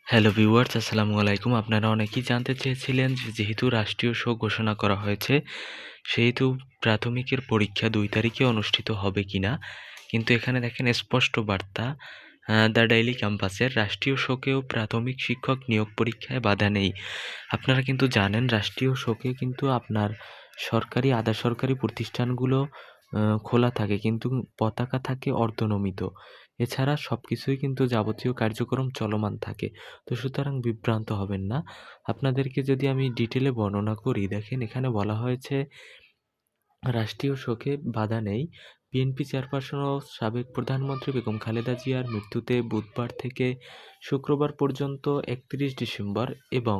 Hello viewers, আসসালামু আলাইকুম। আপনারা অনেকেই জানতে চেয়েছিলেন যে যেহেতু রাষ্ট্রীয় শোক ঘোষণা করা হয়েছে, সেহেতু প্রাথমিকের পরীক্ষা ২ তারিখে অনুষ্ঠিত হবে কিনা? কিন্তু এখানে দেখেন স্পষ্ট বার্তা দ্য ডেইলি ক্যাম্পাসের রাষ্ট্রীয় শোকেও প্রাথমিক শিক্ষক নিয়োগ পরীক্ষায় বাধা নেই। আপনারা কিন্তু জানেন রাষ্ট্রীয় শোকে কিন্তু আপনার সরকারি, আধা সরকারি প্রতিষ্ঠানগুলো খোলা থাকে কিন্তু পতাকা থাকে অর্ধনমিত। এছাড়া সবকিছুই কিন্তু যাবতীয় কার্যক্রম চলমান থাকে। তো সুতরাং বিভ্রান্ত হবেন না। আপনাদেরকে যদি আমি ডিটেলে বর্ণনা করি, দেখেন এখানে বলা হয়েছে রাষ্ট্রীয় শোকে বাধা নেই। বিএনপি চেয়ারপারসন ও সাবেক প্রধানমন্ত্রী বেগম খালেদা জিয়ার মৃত্যুতে বুধবার থেকে শুক্রবার পর্যন্ত ৩১ ডিসেম্বর এবং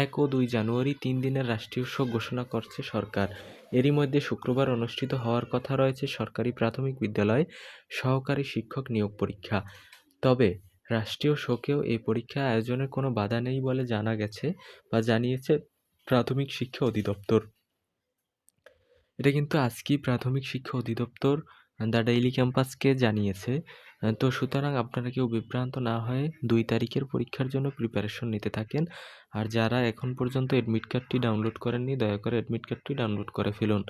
১ ও ২ জানুয়ারি ৩ দিনের রাষ্ট্রীয় শোক ঘোষণা করছে সরকার। এরই মধ্যে শুক্রবার অনুষ্ঠিত হওয়ার কথা রয়েছে সরকারি প্রাথমিক বিদ্যালয়ে সহকারী শিক্ষক নিয়োগ পরীক্ষা। তবে রাষ্ট্রীয় শোকেও এই পরীক্ষা আয়োজনের কোনো বাধা নেই বলে জানা গেছে বা জানিয়েছে প্রাথমিক শিক্ষা অধিদপ্তর। এটা কিন্তু আজকেই প্রাথমিক শিক্ষা অধিদপ্তর দ্য ডেইলি ক্যাম্পাসকে জানিয়েছে। তো সুতরাং আপনারা কেউ বিভ্রান্ত না হয়ে ২ তারিখের পরীক্ষার জন্য প্রিপারেশন নিতে থাকেন। আর যারা এখন পর্যন্ত এডমিট কার্ডটি ডাউনলোড করেননি, দয়া করে এডমিট কার্ডটি ডাউনলোড করে ফেলুন।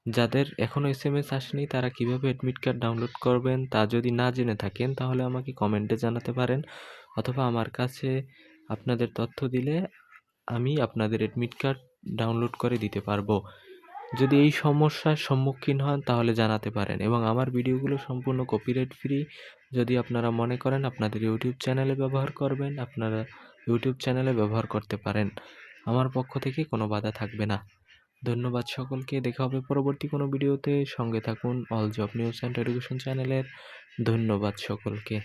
যাদের এখনও এসএমএস আসেনি তারা কিভাবে এডমিট কার্ড ডাউনলোড করবেন তা যদি না জেনে থাকেন তাহলে আমাকে কমেন্টে জানাতে পারেন, অথবা আমার কাছে আপনাদের তথ্য দিলে আমি আপনাদের এডমিট কার্ড ডাউনলোড করে দিতে পারবো। যদি এই সমস্যার সম্মুখীন হন তাহলে জানাতে পারেন, এবং আমার ভিডিওগুলো সম্পূর্ণ কপিরাইট ফ্রি। যদি আপনারা মনে করেন আপনাদের ইউটিউব চ্যানেলে ব্যবহার করবেন, আপনারা ইউটিউব চ্যানেলে ব্যবহার করতে পারেন। আমার পক্ষ থেকে কোনো বাধা থাকবে না। ধন্যবাদ সকলকে। দেখা হবে পরবর্তী কোনো ভিডিওতে। সঙ্গে থাকুন all job news and education চ্যানেলের। ধন্যবাদ সকলকে।